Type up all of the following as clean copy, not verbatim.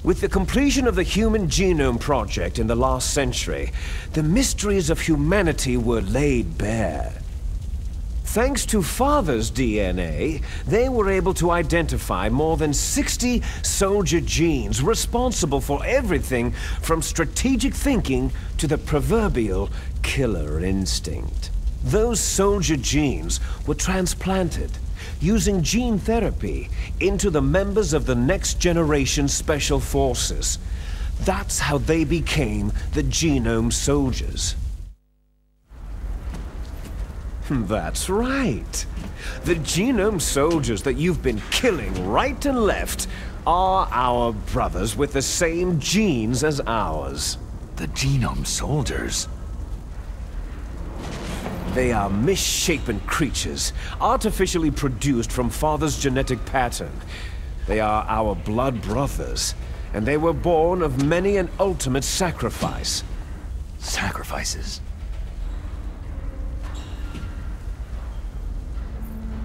With the completion of the Human Genome Project in the last century, the mysteries of humanity were laid bare. Thanks to Father's DNA, they were able to identify more than 60 soldier genes responsible for everything from strategic thinking to the proverbial killer instinct. Those soldier genes were transplanted, using gene therapy, into the members of the next generation special forces. That's how they became the Genome Soldiers. That's right. The Genome Soldiers that you've been killing right and left are our brothers with the same genes as ours. The Genome Soldiers? They are misshapen creatures, artificially produced from Father's genetic pattern. They are our blood brothers, and they were born of many an ultimate sacrifice. Sacrifices?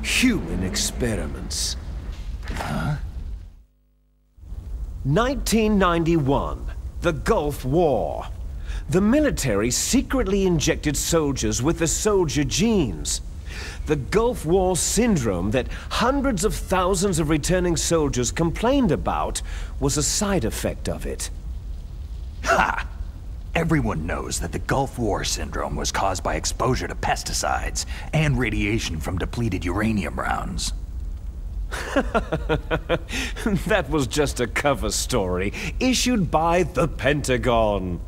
Human experiments. Huh? 1991, the Gulf War. The military secretly injected soldiers with the soldier genes. The Gulf War syndrome that hundreds of thousands of returning soldiers complained about was a side effect of it. Ha! Everyone knows that the Gulf War syndrome was caused by exposure to pesticides and radiation from depleted uranium rounds. That was just a cover story issued by the Pentagon.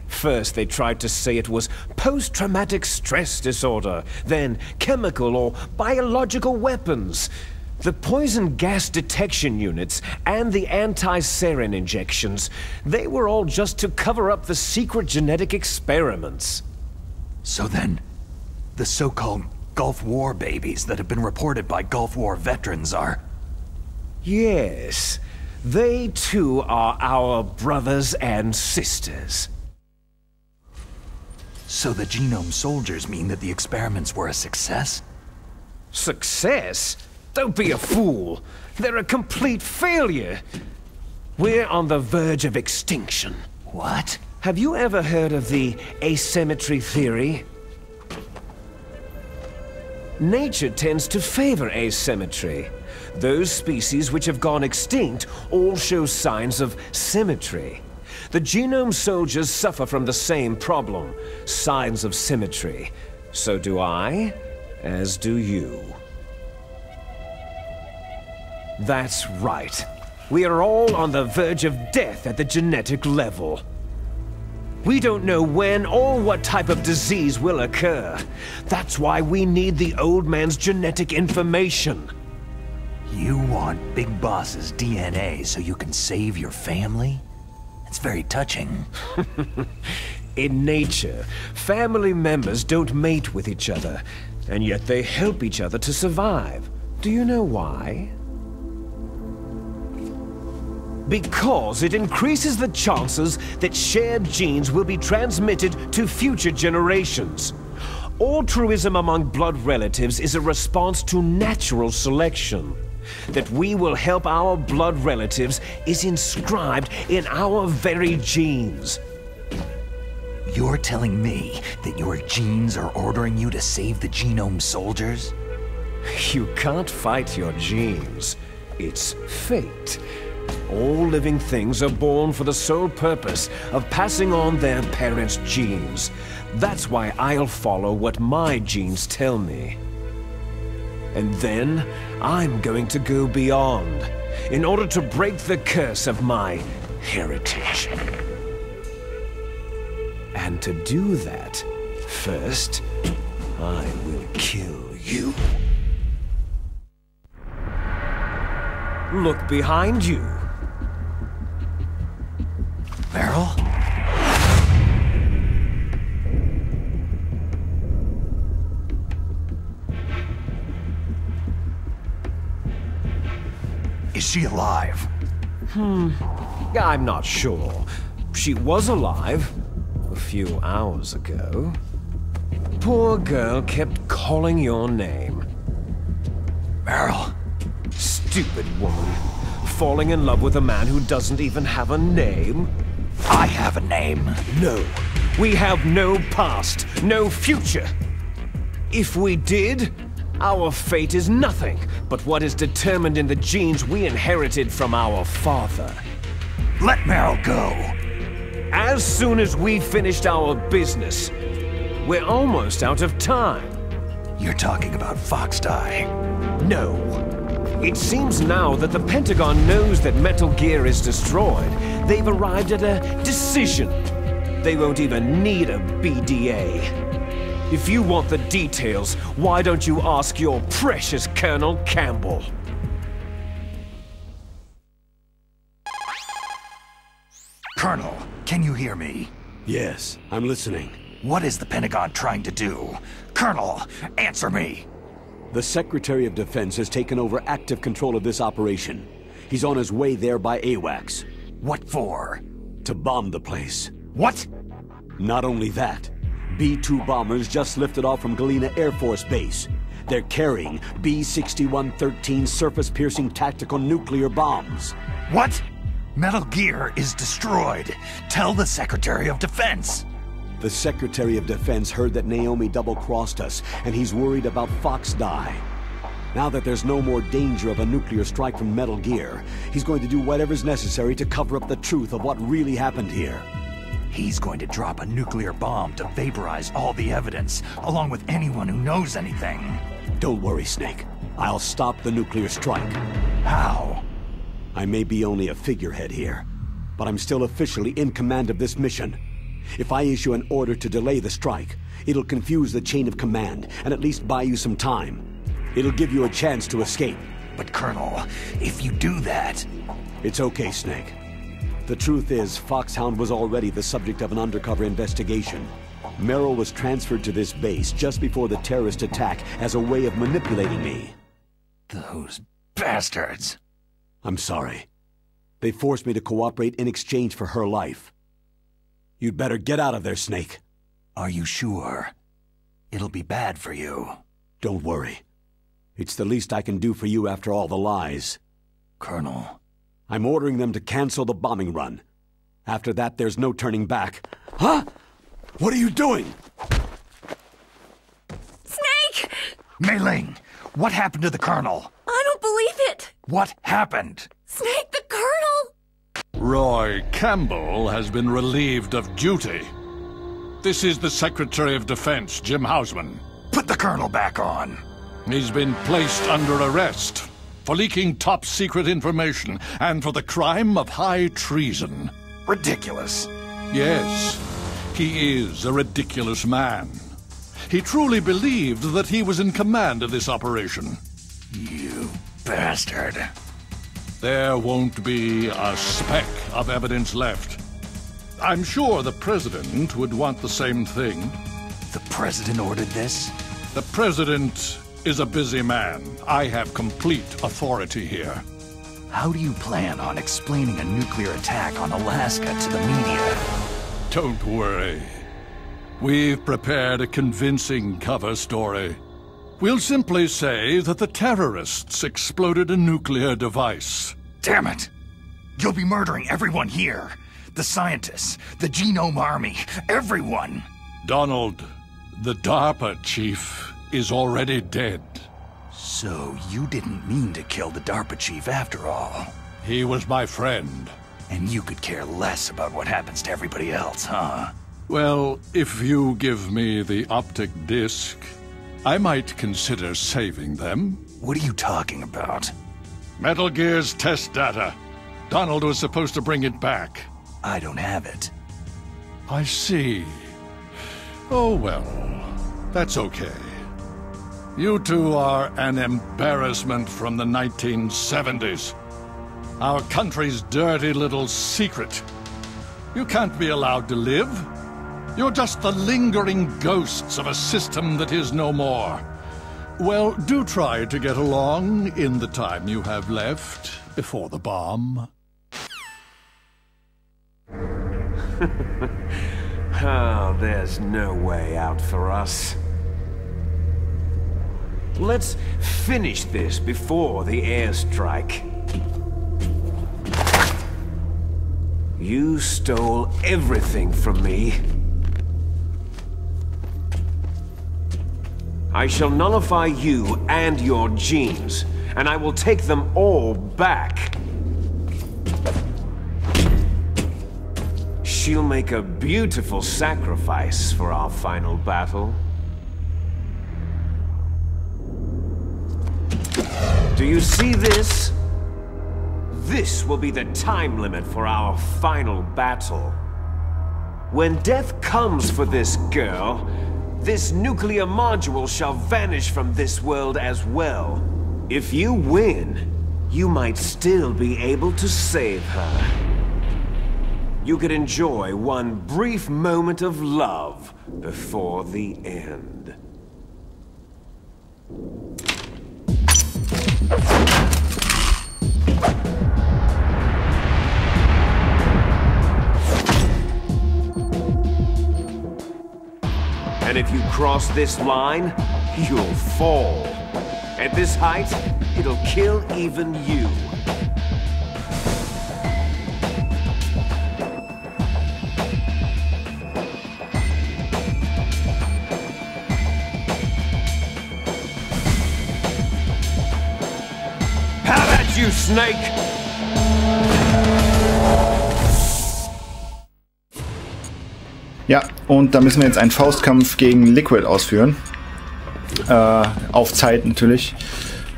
First, they tried to say it was post-traumatic stress disorder, then chemical or biological weapons. The poison gas detection units and the anti-sarin injections, they were all just to cover up the secret genetic experiments. So then, the so-called Gulf War babies that have been reported by Gulf War veterans are... Yes, they too are our brothers and sisters. So the Genome Soldiers mean that the experiments were a success? Success? Don't be a fool. They're a complete failure. We're on the verge of extinction. What? Have you ever heard of the asymmetry theory? Nature tends to favor asymmetry. Those species which have gone extinct all show signs of symmetry. The Genome Soldiers suffer from the same problem, signs of symmetry. So do I, as do you. That's right. We are all on the verge of death at the genetic level. We don't know when or what type of disease will occur. That's why we need the old man's genetic information. You want Big Boss's DNA so you can save your family? It's very touching. In nature, family members don't mate with each other, and yet they help each other to survive. Do you know why? Because it increases the chances that shared genes will be transmitted to future generations. Altruism among blood relatives is a response to natural selection. That we will help our blood relatives is inscribed in our very genes. You're telling me that your genes are ordering you to save the Genome Soldiers? You can't fight your genes. It's fate. All living things are born for the sole purpose of passing on their parents' genes. That's why I'll follow what my genes tell me. And then, I'm going to go beyond, in order to break the curse of my heritage. And to do that, first, I will kill you. Look behind you. Meryl? Is she alive? I'm not sure. She was alive a few hours ago. Poor girl kept calling your name. Meryl? Stupid woman. falling in love with a man who doesn't even have a name? I have a name. No. We have no past, no future. If we did, our fate is nothing but what is determined in the genes we inherited from our father. Let Meryl go. As soon as we finished our business, we're almost out of time. You're talking about Fox Die. No. It seems now that the Pentagon knows that Metal Gear is destroyed. They've arrived at a decision. They won't even need a BDA. If you want the details, why don't you ask your precious Colonel Campbell? Colonel, can you hear me? Yes, I'm listening. What is the Pentagon trying to do? Colonel, answer me! The Secretary of Defense has taken over active control of this operation. He's on his way there by AWACS. What for? To bomb the place. What? Not only that, B-2 bombers just lifted off from Galena Air Force Base. They're carrying B-6113 surface-piercing tactical nuclear bombs. What? Metal Gear is destroyed. Tell the Secretary of Defense. The Secretary of Defense heard that Naomi double-crossed us, and he's worried about Fox Die. Now that there's no more danger of a nuclear strike from Metal Gear, he's going to do whatever's necessary to cover up the truth of what really happened here. He's going to drop a nuclear bomb to vaporize all the evidence, along with anyone who knows anything. Don't worry, Snake. I'll stop the nuclear strike. How? I may be only a figurehead here, but I'm still officially in command of this mission. If I issue an order to delay the strike, it'll confuse the chain of command and at least buy you some time. It'll give you a chance to escape. But Colonel, if you do that... It's okay, Snake. The truth is, Foxhound was already the subject of an undercover investigation. Meryl was transferred to this base just before the terrorist attack as a way of manipulating me. Those bastards. I'm sorry. They forced me to cooperate in exchange for her life. You'd better get out of there, Snake. Are you sure? It'll be bad for you. Don't worry. It's the least I can do for you after all the lies. Colonel. I'm ordering them to cancel the bombing run. After that, there's no turning back. Huh? What are you doing? Snake! Mei-Ling, what happened to the Colonel? I don't believe it! What happened? Snake, the Colonel! Roy Campbell has been relieved of duty. This is the Secretary of Defense, Jim Hausman. Put the Colonel back on. He's been placed under arrest for leaking top-secret information and for the crime of high treason. Ridiculous. Yes, he is a ridiculous man. He truly believed that he was in command of this operation. You bastard. There won't be a speck of evidence left. I'm sure the President would want the same thing. The President ordered this? The President is a busy man. I have complete authority here. How do you plan on explaining a nuclear attack on Alaska to the media? Don't worry. We've prepared a convincing cover story. We'll simply say that the terrorists exploded a nuclear device. Damn it! You'll be murdering everyone here. The scientists, the Genome Army, everyone. Donald, the DARPA chief, is already dead. So you didn't mean to kill the DARPA chief after all. He was my friend. And you could care less about what happens to everybody else, huh? Well, if you give me the optic disc, I might consider saving them. What are you talking about? Metal Gear's test data. Donald was supposed to bring it back. I don't have it. I see. Oh well, that's okay. You two are an embarrassment from the 1970s. Our country's dirty little secret. You can't be allowed to live. You're just the lingering ghosts of a system that is no more. Well, do try to get along in the time you have left before the bomb. Oh, there's no way out for us. Let's finish this before the airstrike. You stole everything from me. I shall nullify you and your genes, and I will take them all back. She'll make a beautiful sacrifice for our final battle. Do you see this? This will be the time limit for our final battle. When death comes for this girl, this nuclear module shall vanish from this world as well. If you win, you might still be able to save her. You could enjoy one brief moment of love before the end. And if you cross this line, you'll fall. At this height, it'll kill even you. Have at you, Snake! Ja, und da müssen wir jetzt einen Faustkampf gegen Liquid ausführen. Auf Zeit natürlich.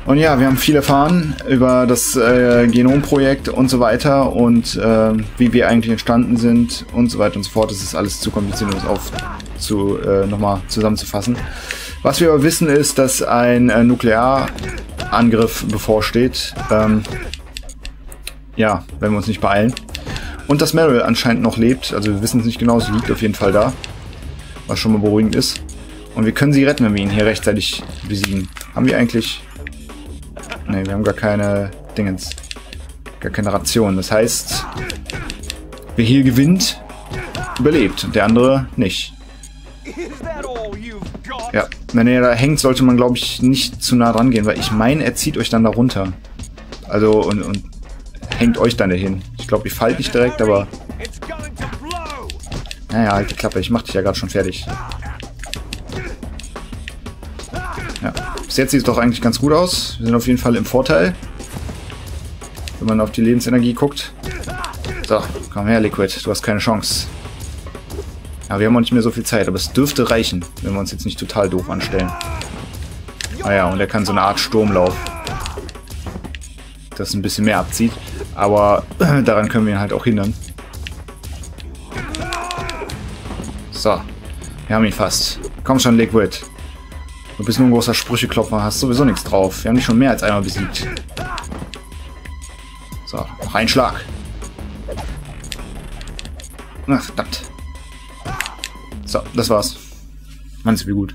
Und ja, wir haben viel erfahren über das Genomprojekt und so weiter und wie wir eigentlich entstanden sind und so weiter und so fort. Das ist alles zu kompliziert, um es nochmal zusammenzufassen. Was wir aber wissen ist, dass ein Nuklearangriff bevorsteht. Ja, wenn wir uns nicht beeilen. Und dass Meryl anscheinend noch lebt. Also wir wissen es nicht genau, sie liegt auf jeden Fall da. Was schon mal beruhigend ist. Und wir können sie retten, wenn wir ihn hier rechtzeitig besiegen. Haben wir eigentlich... Ne, wir haben gar keine Dingens. Gar keine Ration. Das heißt, wer hier gewinnt, überlebt. Und der andere nicht. Ja, wenn er da hängt, sollte man, glaube ich, nicht zu nah dran gehen. Weil ich meine, er zieht euch dann da runter. Also, und hängt euch dann dahin. Ich glaube, ihr fallt nicht direkt, aber... Naja, halt die Klappe. Ich mach dich ja gerade schon fertig. Ja. Bis jetzt sieht es doch eigentlich ganz gut aus. Wir sind auf jeden Fall im Vorteil. Wenn man auf die Lebensenergie guckt. So, komm her, Liquid. Du hast keine Chance. Aber wir haben auch nicht mehr so viel Zeit. Aber es dürfte reichen, wenn wir uns jetzt nicht total doof anstellen. Naja, und er kann so eine Art Sturmlauf. Das ein bisschen mehr abzieht. Aber daran können wir ihn halt auch hindern. So. Wir haben ihn fast. Komm schon, Liquid. Du bist nur ein großer Sprücheklopfer, hast sowieso nichts drauf. Wir haben dich schon mehr als einmal besiegt. So, noch ein Schlag. Ach, verdammt. So, das war's. Mann, ist wie gut.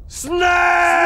Snake!